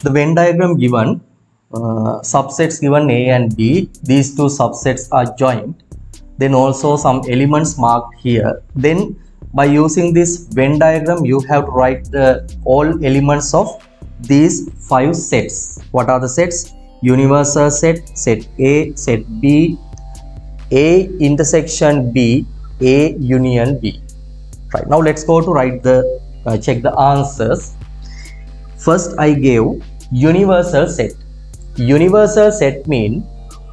The Venn diagram given, subsets given A and B, these two subsets are joined. Then also some elements marked here. Then by using this Venn diagram, you have to write the all elements of these 5 sets. What are the sets? Universal set, set A, set B, A intersection B, A union B. Right, now let's go to write the check the answers. First I gave universal set. Universal set mean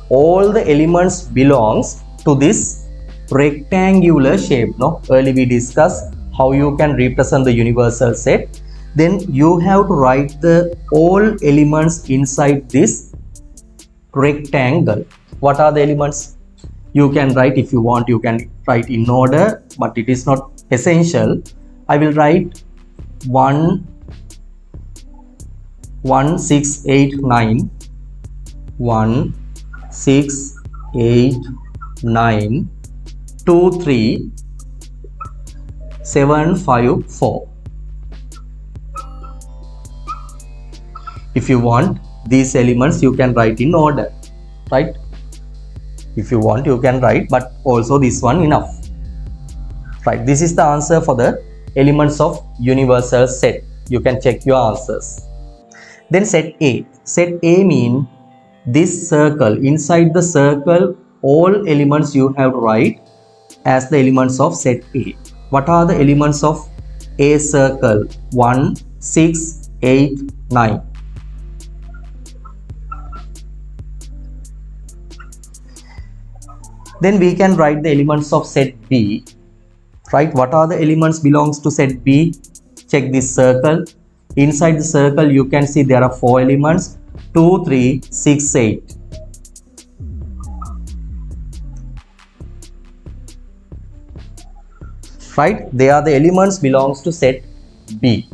all the elements belongs to this rectangular shape. No, early we discussed how you can represent the universal set. Then you have to write the all elements inside this rectangle. What are the elements? You can write, if you want, you can write in order, but it is not essential. I will write 1, 6, 8, 9, 1, 6, 8, 9, 2, 3, 7, 5, 4. If you want these elements, you can write in order, right? If you want, you can write, but also this one enough, right? This is the answer for the elements of universal set. You can check your answers. Then set A. Set A mean this circle. Inside the circle, all elements you have to write as the elements of set A. What are the elements of A circle? 1, 6, 8, 9. Then we can write the elements of set B. Right? What are the elements belongs to set B? Check this circle. Inside the circle, you can see there are 4 elements. 2, 3, 6, 8. Right? They are the elements belongs to set B.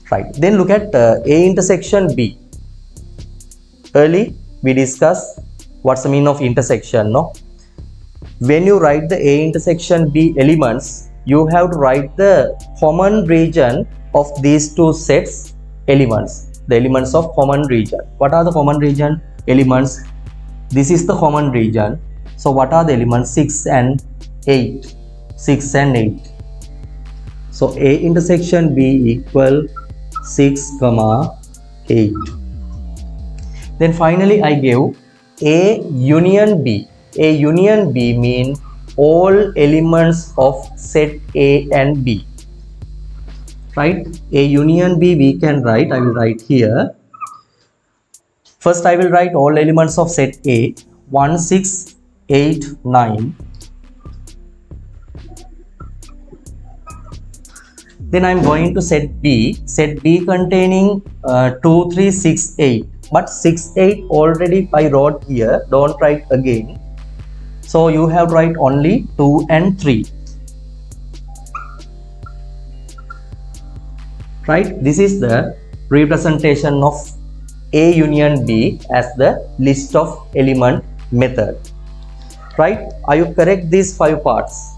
Right? Then look at A intersection B. Early we discussed what's the meaning of intersection, no? When you write the A intersection B elements, you have to write the common region of these two sets elements, the elements of common region. What are the common region elements? This is the common region. So what are the elements? 6 and 8. 6 and 8. So A intersection B equal 6, 8. Then finally I gave A union B. A union B mean all elements of set A and B. Right? A union B we can write. I will write here. First I will write all elements of set A. 1, 6, 8, 9. Then I am going to set B. Set B containing 2, 3, 6, 8. But 6, 8 already I wrote here. Don't write again. So you have to write only 2 and 3. Right? This is the representation of A union B as the list of element method. Right? Are you correct these 5 parts?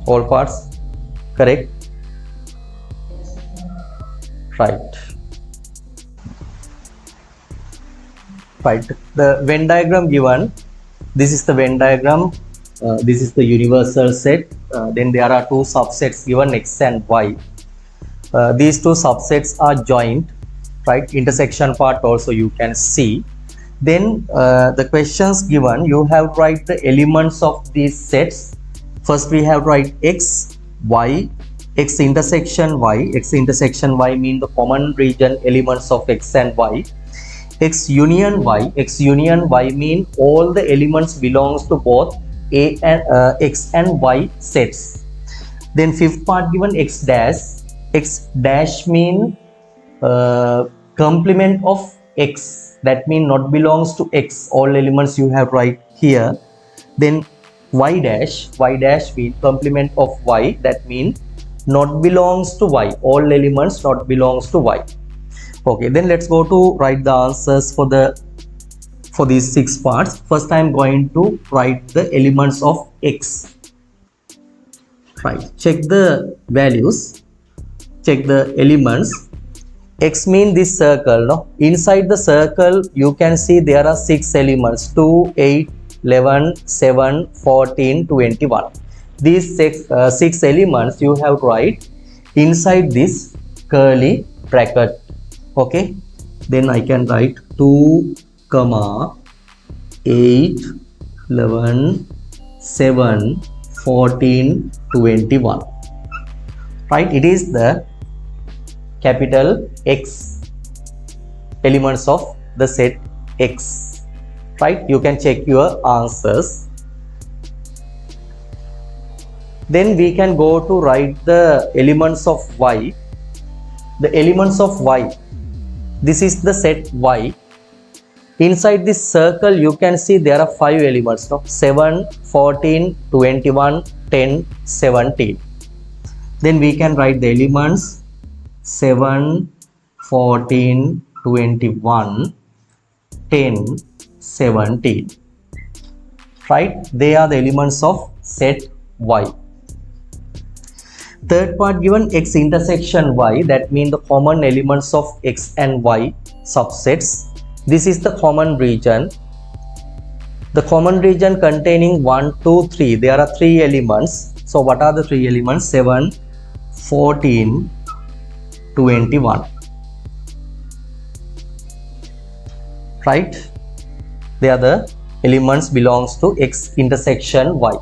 All parts correct? Right. Right. The Venn diagram given. This is the Venn diagram. This is the universal set. Then there are 2 subsets given X and Y. These 2 subsets are joined. Right. Intersection part also you can see. Then the questions given, you have to write the elements of these sets. First we have to write X, Y, X intersection Y. X intersection Y mean the common region elements of X and Y. X union Y. X union Y mean all the elements belongs to both A and X and Y sets. Then 5th part given X dash. X dash mean complement of X. That mean not belongs to X. All elements you have right here. Then Y dash. Y dash mean complement of Y. That mean not belongs to Y. All elements not belongs to Y. Okay, then let's go to write the answers for these 6 parts. First I am going to write the elements of X. Right, check the values, check the elements. X mean this circle, no? Inside the circle, you can see there are 6 elements, 2, 8, 11, 7, 14, 21. These 6 elements you have to write inside this curly bracket. Okay, then I can write 2, comma 8, 11, 7, 14, 21. Right, it is the capital X elements of the set X. Right, you can check your answers. Then we can go to write the elements of Y. The elements of Y, this is the set Y. Inside this circle you can see there are 5 elements, no? 7, 14, 21, 10, 17. Then we can write the elements 7, 14, 21, 10, 17. Right, they are the elements of set Y. Third part given X intersection Y, that means the common elements of X and Y subsets. This is the common region. The common region containing 1, 2, 3. There are 3 elements. So what are the 3 elements? 7, 14, 21. Right? They are the elements belongs to X intersection Y.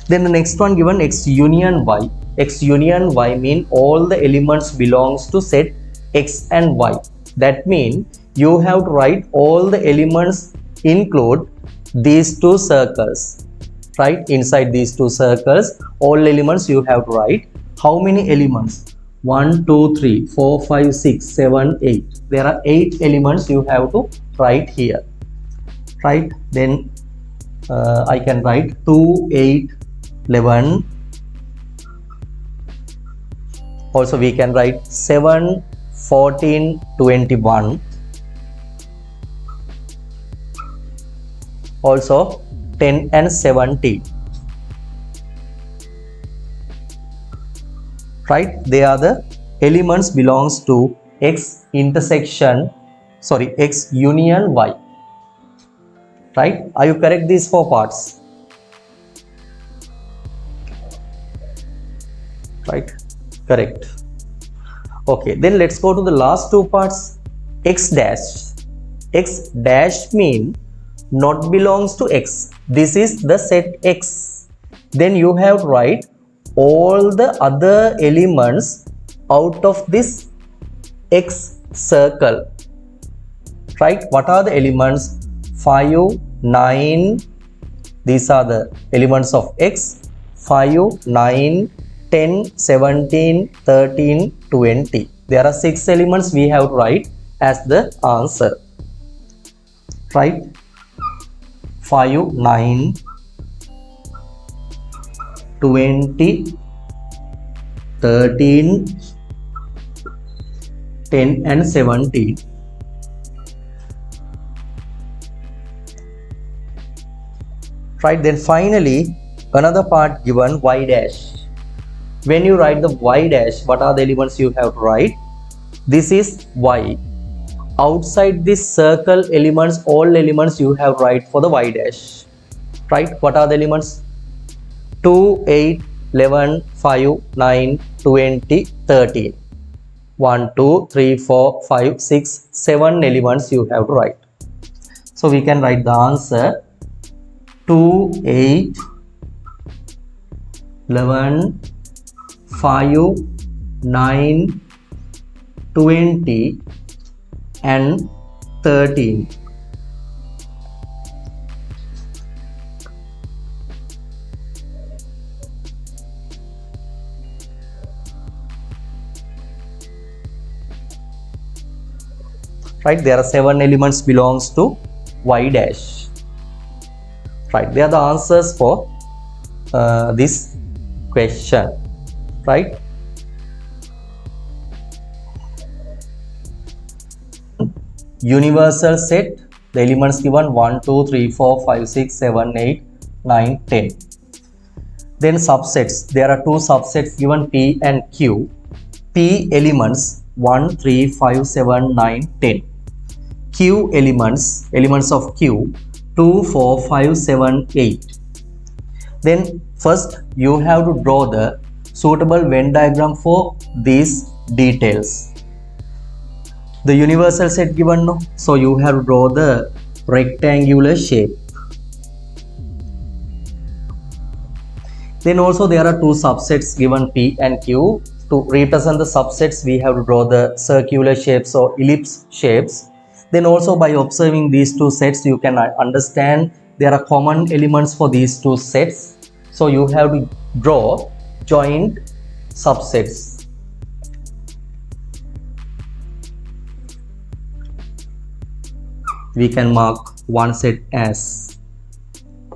Then the next one given X union Y. X union Y mean all the elements belongs to set X and Y. That mean you have to write all the elements include these 2 circles. Right, inside these 2 circles all elements you have to write. How many elements? 1, 2, 3, 4, 5, 6, 7, 8. There are 8 elements you have to write here. Right, then I can write 2, 8, 11. Also we can write 7, 14, 21. Also 10 and 17. Right, they are the elements belongs to X intersection, X union Y. Right, are you correct these 4 parts? Right, correct. Okay, then let's go to the last 2 parts. X dash. X dash mean not belongs to X. This is the set X. Then you have to write all the other elements out of this X circle. Right, what are the elements? 5, 9. These are the elements of X. 5, 9, 10, 17, 13, 20. There are 6 elements we have to write as the answer. Right, 5, 9, 20, 13, 10 and 17. Right, then finally another part given Y dash. When you write the Y dash, what are the elements you have to write? This is Y. Outside this circle elements, all elements you have to write for the Y dash. Right, what are the elements? 2, 8, 11, 5, 9, 20, 13. 1, 2, 3, 4, 5, 6, 7 elements you have to write. So we can write the answer 2, 8, 11, 5, 9, 20 and 13. Right, there are 7 elements belongs to Y dash. Right, they are the answers for this question. Right, universal set, the elements given 1, 2, 3, 4, 5, 6, 7, 8, 9, 10. Then subsets, there are 2 subsets given P and Q. P elements 1, 3, 5, 7, 9, 10. Q elements of Q 2, 4, 5, 7, 8. Then first you have to draw the suitable Venn diagram for these details. The universal set given, no? So you have to draw the rectangular shape. Then also there are two subsets given P and Q. To represent the subsets, we have to draw the circular shapes or ellipse shapes. Then also by observing these two sets, you can understand there are common elements for these two sets. So you have to draw joint subsets. We can mark one set as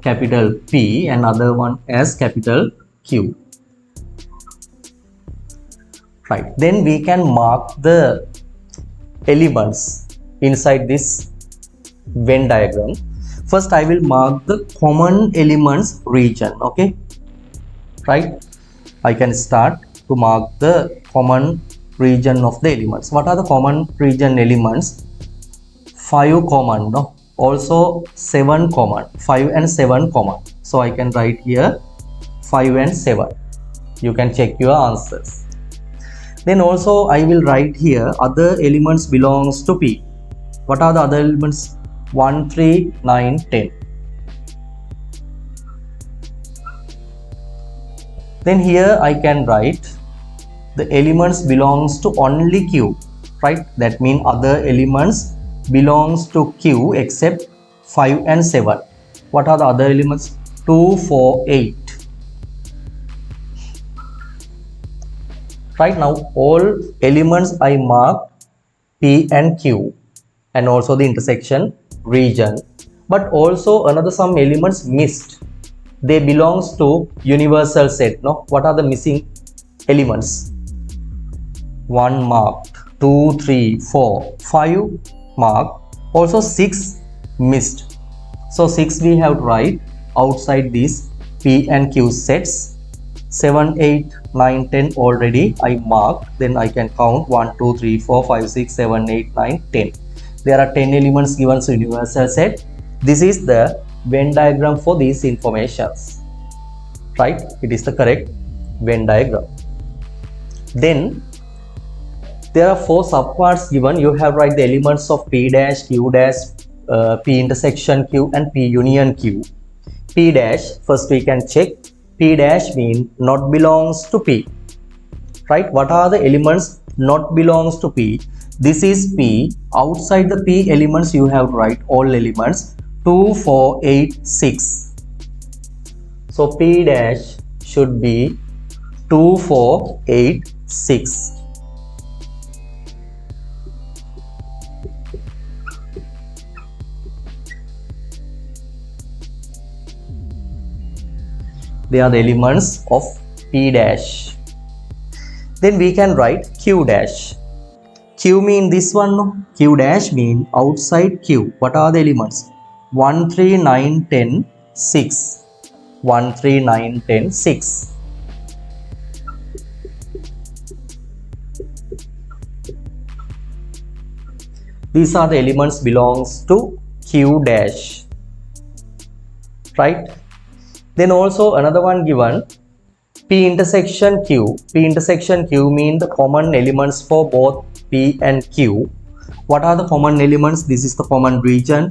capital P and other one as capital Q. Right, then we can mark the elements inside this Venn diagram. First I will mark the common elements region. Okay, right, I can start to mark the common region of the elements. What are the common region elements? 5 common, no? Also 7 common, 5 and 7 common. So I can write here 5 and 7. You can check your answers. Then also I will write here other elements belongs to P. What are the other elements? 1, 3, 9, 10. Then here I can write the elements belongs to only Q, right? That means other elements belongs to Q except 5 and 7. What are the other elements? 2, 4, 8. Right now all elements I mark P and Q and also the intersection region, but also another some elements missed. They belongs to universal set. No, what are the missing elements? 1 marked, 2, 3, 4, 5 marked, also 6 missed. So 6 we have to write outside these P and Q sets. 7, 8, 9, 10 already I marked. Then I can count 1, 2, 3, 4, 5, 6, 7, 8, 9, 10. There are 10 elements given to universal set. This is the Venn diagram for these informations. Right? It is the correct Venn diagram. Then there are 4 subparts given. You have write the elements of P dash, Q dash, P intersection Q and P union Q. P dash, first we can check. P dash mean not belongs to P. Right? What are the elements not belongs to P? This is P. Outside the P elements you have to write all elements 2, 4, 8, 6. So P dash should be 2, 4, 8, 6. They are the elements of P dash. Then we can write Q dash. Q mean this one, no? Q dash mean outside Q. What are the elements? 1, 3, 9, 10, 6. 1, 3, 9, 10, 6. These are the elements belongs to Q dash. Right? Then also another one given P intersection Q. P intersection Q mean the common elements for both P and Q. What are the common elements? This is the common region.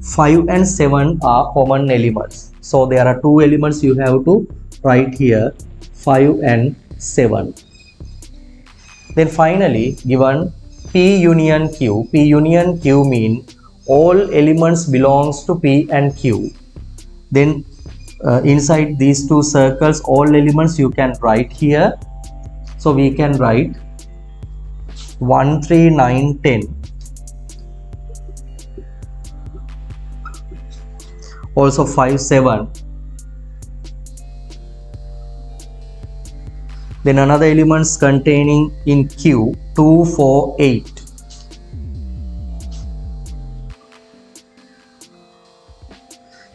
5 and 7 are common elements. So there are 2 elements you have to write here, 5 and 7. Then finally given P union Q. P union Q mean all elements belongs to P and Q. Then inside these 2 circles all elements you can write here. So we can write 1, 3, 9, 10. Also 5, 7. Then another elements containing in Q 2, 4, 8.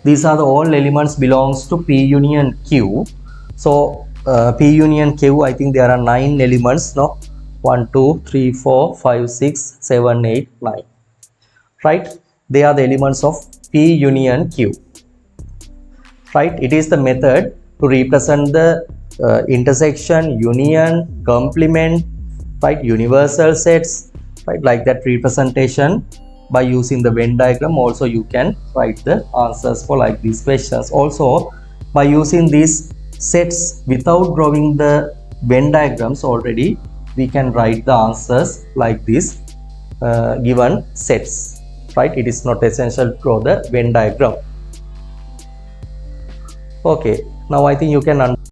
These are the all elements belongs to P union Q. So P union Q, I think there are 9 elements, no? 1, 2, 3, 4, 5, 6, 7, 8, 9. Right? They are the elements of P union Q. Right? It is the method to represent the intersection, union, complement, right? Universal sets, right? Like that representation. By using the Venn diagram, also you can write the answers for like these questions. Also, by using these sets without drawing the Venn diagrams already, we can write the answers like this given sets, right? It is not essential to draw the Venn diagram. Okay, now I think you can